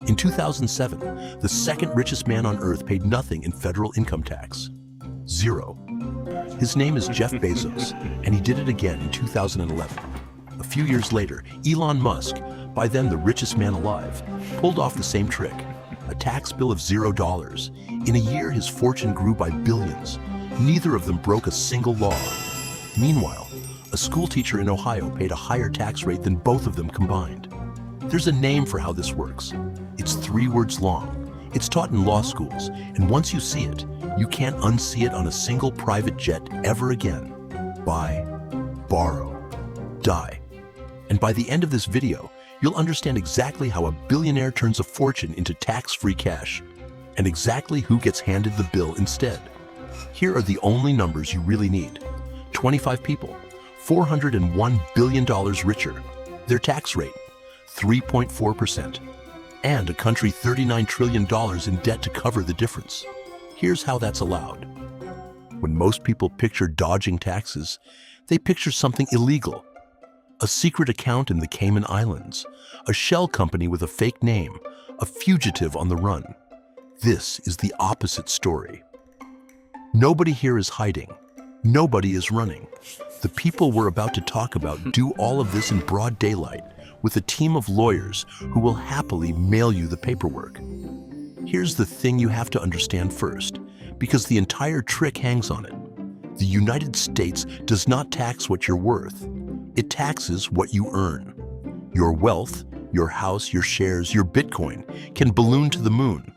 In 2007, the second richest man on earth paid nothing in federal income tax. Zero. His name is Jeff Bezos, and he did it again in 2011. A few years later, Elon Musk, by then the richest man alive, pulled off the same trick. A tax bill of $0. In a year, his fortune grew by billions. Neither of them broke a single law. Meanwhile, a school teacher in Ohio paid a higher tax rate than both of them combined. There's a name for how this works. It's 3 words long. It's taught in law schools, and once you see it, you can't unsee it on a single private jet ever again. Buy, borrow, die. And by the end of this video, you'll understand exactly how a billionaire turns a fortune into tax-free cash, and exactly who gets handed the bill instead. Here are the only numbers you really need. 25 people, $401 billion richer. Their tax rate, 3.4%. And a country $39 trillion in debt to cover the difference. Here's how that's allowed. When most people picture dodging taxes, they picture something illegal. A secret account in the Cayman Islands, a shell company with a fake name, a fugitive on the run. This is the opposite story. Nobody here is hiding. Nobody is running. The people we're about to talk about do all of this in broad daylight with a team of lawyers who will happily mail you the paperwork. Here's the thing you have to understand first, because the entire trick hangs on it. The United States does not tax what you're worth. It taxes what you earn. Your wealth, your house, your shares, your Bitcoin can balloon to the moon.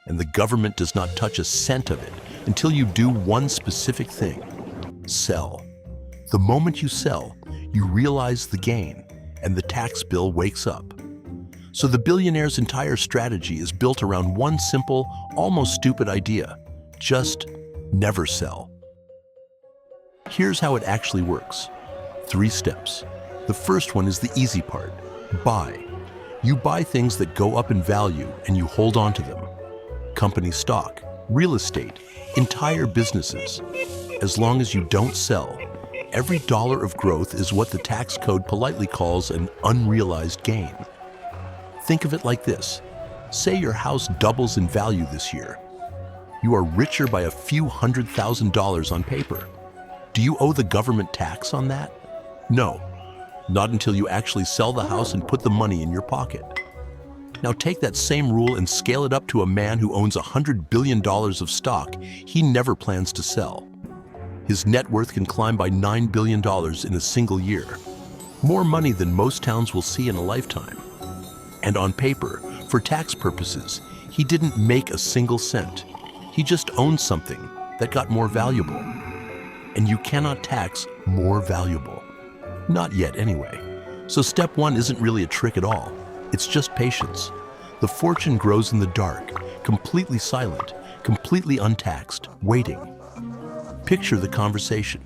And the government does not touch a cent of it until you do one specific thing: sell. The moment you sell, you realize the gain, and the tax bill wakes up. So the billionaire's entire strategy is built around one simple, almost stupid idea: just never sell. Here's how it actually works. 3 steps. The first one is the easy part: buy. You buy things that go up in value and you hold on to them. Company stock, real estate, entire businesses. As long as you don't sell, every dollar of growth is what the tax code politely calls an unrealized gain. Think of it like this. Say your house doubles in value this year. You are richer by a few $100,000 on paper. Do you owe the government tax on that? No, not until you actually sell the house and put the money in your pocket. Now take that same rule and scale it up to a man who owns $100 billion of stock he never plans to sell. His net worth can climb by $9 billion in a single year. More money than most towns will see in a lifetime. And on paper, for tax purposes, he didn't make a single cent. He just owned something that got more valuable. And you cannot tax more valuable. Not yet, anyway. So step 1 isn't really a trick at all. It's just patience. The fortune grows in the dark, completely silent, completely untaxed, waiting. Picture the conversation.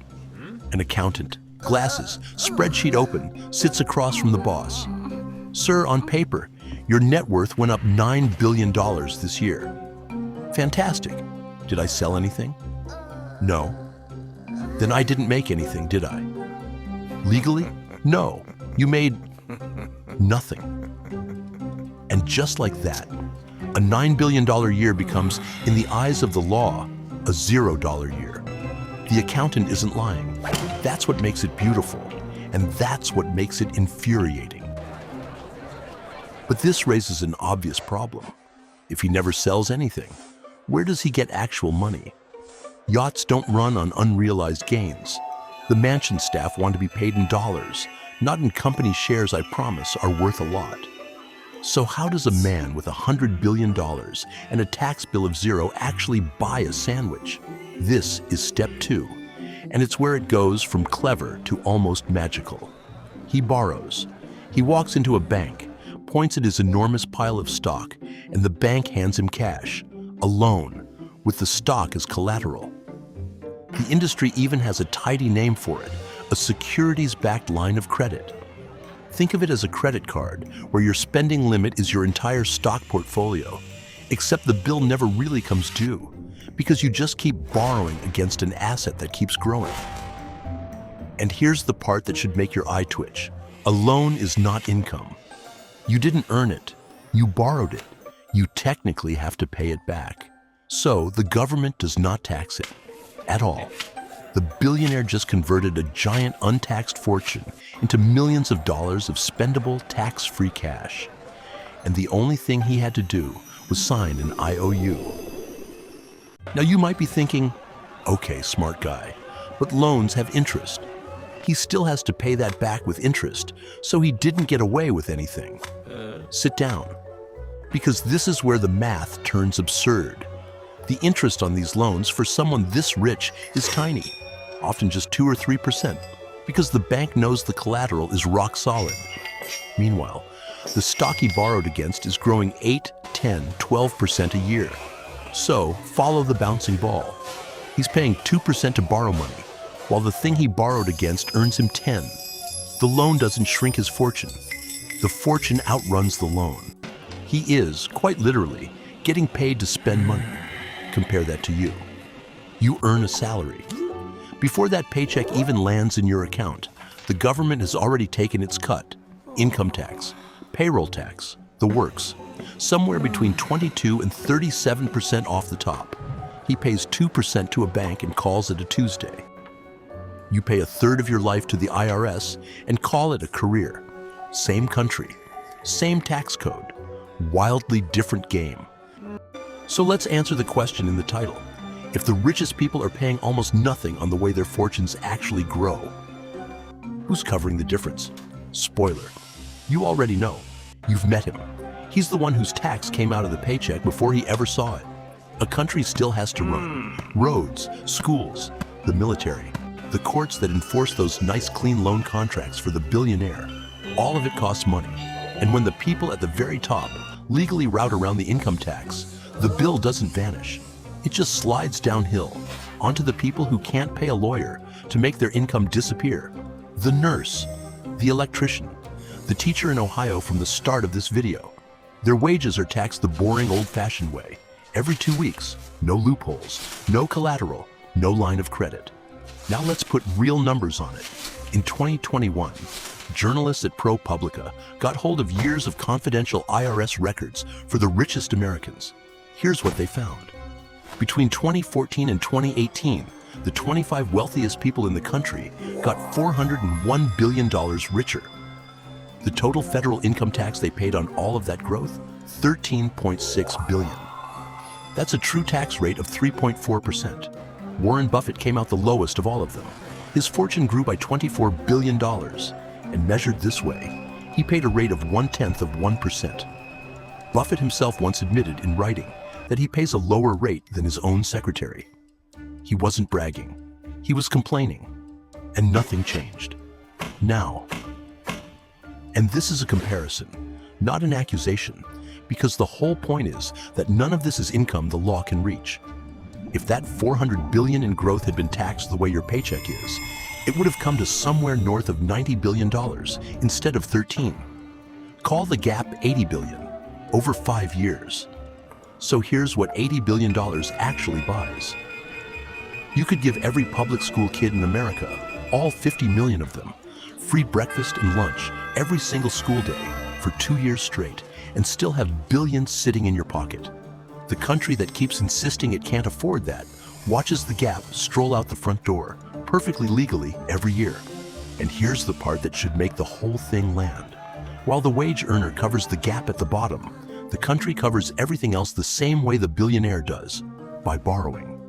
An accountant, glasses, spreadsheet open, sits across from the boss. Sir, on paper, your net worth went up $9 billion this year. Fantastic. Did I sell anything? No. Then I didn't make anything, did I? Legally? No. You made nothing. And just like that, a $9 billion year becomes, in the eyes of the law, a $0 year. The accountant isn't lying. That's what makes it beautiful, and that's what makes it infuriating. But this raises an obvious problem. If he never sells anything, where does he get actual money? Yachts don't run on unrealized gains. The mansion staff want to be paid in dollars, not in company shares I promise are worth a lot. So how does a man with $100 billion and a tax bill of 0 actually buy a sandwich? This is step 2, and it's where it goes from clever to almost magical. He borrows. He walks into a bank, points at his enormous pile of stock, and the bank hands him cash, a loan, with the stock as collateral. The industry even has a tidy name for it: a securities-backed line of credit. Think of it as a credit card, where your spending limit is your entire stock portfolio, except the bill never really comes due, because you just keep borrowing against an asset that keeps growing. And here's the part that should make your eye twitch. A loan is not income. You didn't earn it. You borrowed it. You technically have to pay it back. So the government does not tax it at all. The billionaire just converted a giant untaxed fortune into millions of dollars of spendable, tax-free cash. And the only thing he had to do was sign an IOU. Now you might be thinking, okay, smart guy, but loans have interest. He still has to pay that back with interest, so he didn't get away with anything. Sit down, because this is where the math turns absurd. The interest on these loans for someone this rich is tiny, often just 2 or 3%, because the bank knows the collateral is rock solid. Meanwhile, the stock he borrowed against is growing 8, 10, 12% a year. So follow the bouncing ball. He's paying 2% to borrow money, while the thing he borrowed against earns him 10. The loan doesn't shrink his fortune. The fortune outruns the loan. He is, quite literally, getting paid to spend money. Compare that to you. You earn a salary. Before that paycheck even lands in your account, the government has already taken its cut. Income tax, payroll tax, the works. Somewhere between 22 and 37% off the top. He pays 2% to a bank and calls it a Tuesday. You pay a third of your life to the IRS and call it a career. Same country, same tax code, wildly different game. So let's answer the question in the title. If the richest people are paying almost nothing on the way their fortunes actually grow, who's covering the difference? Spoiler, you already know. You've met him. He's the one whose tax came out of the paycheck before he ever saw it. A country still has to run. Roads, schools, the military, the courts that enforce those nice clean loan contracts for the billionaire. All of it costs money. And when the people at the very top legally route around the income tax, the bill doesn't vanish. It just slides downhill onto the people who can't pay a lawyer to make their income disappear. The nurse, the electrician, the teacher in Ohio from the start of this video. Their wages are taxed the boring old-fashioned way. Every 2 weeks, no loopholes, no collateral, no line of credit. Now let's put real numbers on it. In 2021, journalists at ProPublica got hold of years of confidential IRS records for the richest Americans. Here's what they found. Between 2014 and 2018, the 25 wealthiest people in the country got $401 billion richer. The total federal income tax they paid on all of that growth, $13.6 billion. That's a true tax rate of 3.4%. Warren Buffett came out the lowest of all of them. His fortune grew by $24 billion, and measured this way, he paid a rate of 0.1%. Buffett himself once admitted in writing that he pays a lower rate than his own secretary. He wasn't bragging. He was complaining. And nothing changed. Now. And this is a comparison, not an accusation, because the whole point is that none of this is income the law can reach. If that $400 billion in growth had been taxed the way your paycheck is, it would have come to somewhere north of $90 billion instead of 13. Call the gap $80 billion over 5 years. So here's what $80 billion actually buys. You could give every public school kid in America, all 50 million of them, free breakfast and lunch every single school day for 2 years straight and still have billions sitting in your pocket. The country that keeps insisting it can't afford that watches the gap stroll out the front door perfectly legally every year. And here's the part that should make the whole thing land. While the wage earner covers the gap at the bottom, the country covers everything else the same way the billionaire does, by borrowing.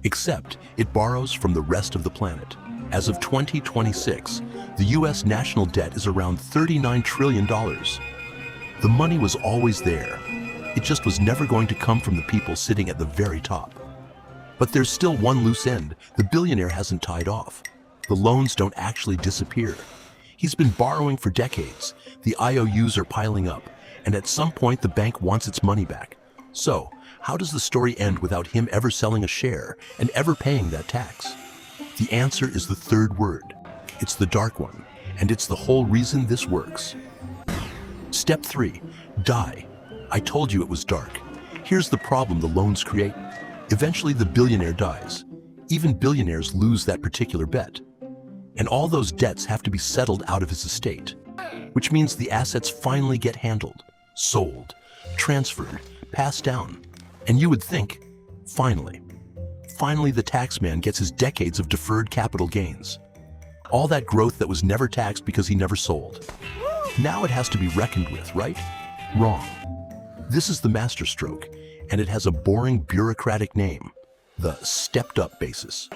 Except it borrows from the rest of the planet. As of 2026, the US national debt is around $39 trillion. The money was always there. It just was never going to come from the people sitting at the very top. But there's still one loose end the billionaire hasn't tied off. The loans don't actually disappear. He's been borrowing for decades. The IOUs are piling up, and at some point the bank wants its money back. So, how does the story end without him ever selling a share and ever paying that tax? The answer is the third word. It's the dark one, and it's the whole reason this works. Step 3. Die. I told you it was dark. Here's the problem the loans create. Eventually the billionaire dies. Even billionaires lose that particular bet. And all those debts have to be settled out of his estate, which means the assets finally get handled, sold, transferred, passed down. And you would think, finally the tax man gets his decades of deferred capital gains. All that growth that was never taxed because he never sold. Now it has to be reckoned with, right? Wrong. This is the masterstroke, and it has a boring bureaucratic name, the stepped-up basis.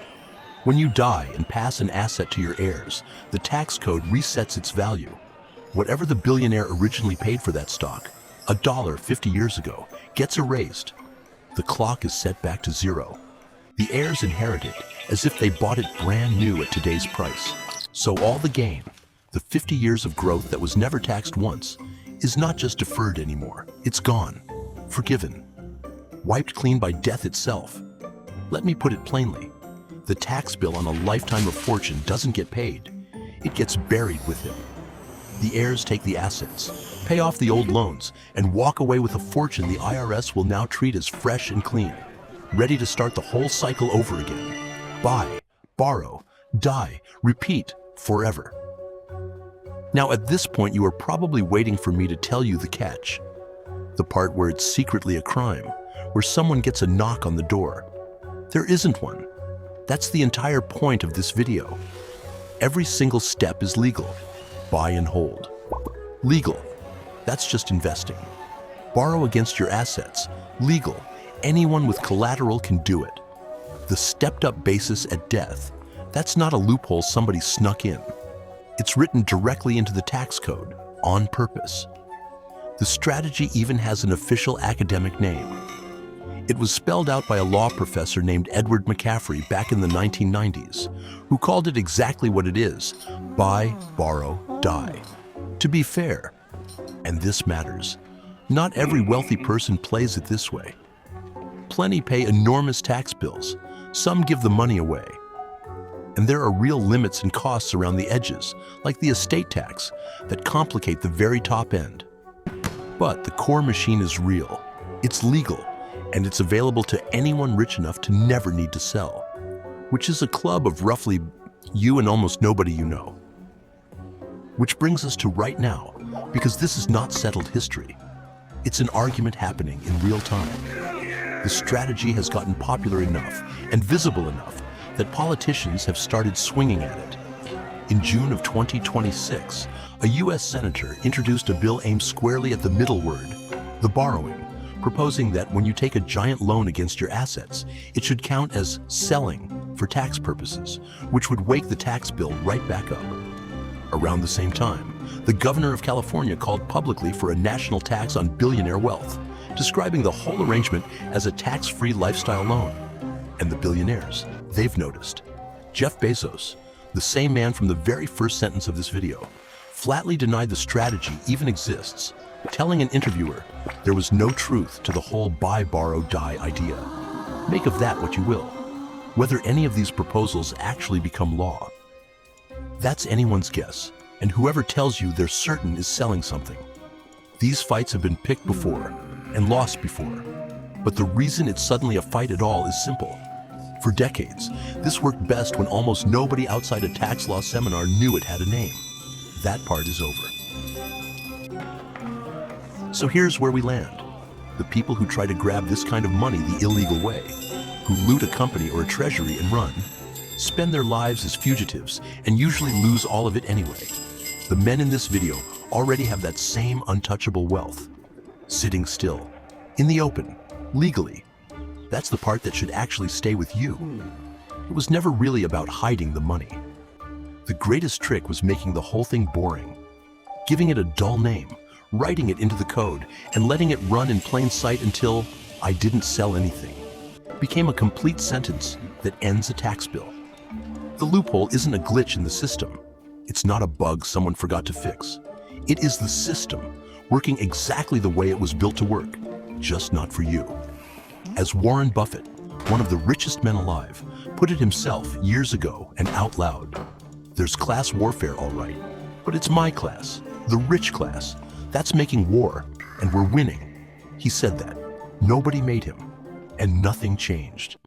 When you die and pass an asset to your heirs, the tax code resets its value. Whatever the billionaire originally paid for that stock, $1 50 years ago, gets erased. The clock is set back to zero. The heirs inherit it as if they bought it brand new at today's price. So all the gain, the 50 years of growth that was never taxed once, is not just deferred anymore. It's gone, forgiven, wiped clean by death itself. Let me put it plainly. The tax bill on a lifetime of fortune doesn't get paid. It gets buried with him. The heirs take the assets, pay off the old loans, and walk away with a fortune the IRS will now treat as fresh and clean, ready to start the whole cycle over again. Buy, borrow, die, repeat, forever. Now at this point you are probably waiting for me to tell you the catch. The part where it's secretly a crime, where someone gets a knock on the door. There isn't one. That's the entire point of this video. Every single step is legal. Buy and hold. Legal. That's just investing. Borrow against your assets. Legal. Anyone with collateral can do it. The stepped-up basis at death. That's not a loophole somebody snuck in. It's written directly into the tax code, on purpose. The strategy even has an official academic name. It was spelled out by a law professor named Edward McCaffrey back in the 1990s, who called it exactly what it is: buy, borrow, die. To be fair, and this matters, not every wealthy person plays it this way. Plenty pay enormous tax bills. Some give the money away. And there are real limits and costs around the edges, like the estate tax, that complicate the very top end. But the core machine is real, it's legal, and it's available to anyone rich enough to never need to sell, which is a club of roughly you and almost nobody you know. Which brings us to right now, because this is not settled history. It's an argument happening in real time. The strategy has gotten popular enough and visible enough that politicians have started swinging at it. In June of 2026, a US senator introduced a bill aimed squarely at the middle word, the borrowing, proposing that when you take a giant loan against your assets, it should count as selling for tax purposes, which would wake the tax bill right back up. Around the same time, the governor of California called publicly for a national tax on billionaire wealth, describing the whole arrangement as a tax-free lifestyle loan. And the billionaires, they've noticed. Jeff Bezos, the same man from the very first sentence of this video, flatly denied the strategy even exists, telling an interviewer there was no truth to the whole buy, borrow, die idea. Make of that what you will. Whether any of these proposals actually become law, that's anyone's guess, and whoever tells you they're certain is selling something. These fights have been picked before and lost before, but the reason it's suddenly a fight at all is simple. For decades, this worked best when almost nobody outside a tax law seminar knew it had a name. That part is over. So here's where we land. The people who try to grab this kind of money the illegal way, who loot a company or a treasury and run, spend their lives as fugitives and usually lose all of it anyway. The men in this video already have that same untouchable wealth, sitting still, in the open, legally. That's the part that should actually stay with you. It was never really about hiding the money. The greatest trick was making the whole thing boring, giving it a dull name, writing it into the code, and letting it run in plain sight until "I didn't sell anything" became a complete sentence that ends a tax bill. The loophole isn't a glitch in the system. It's not a bug someone forgot to fix. It is the system, working exactly the way it was built to work, just not for you. As Warren Buffett, one of the richest men alive, put it himself years ago and out loud, "There's class warfare, all right, but it's my class, the rich class, that's making war, and we're winning." He said that. Nobody made him, and nothing changed.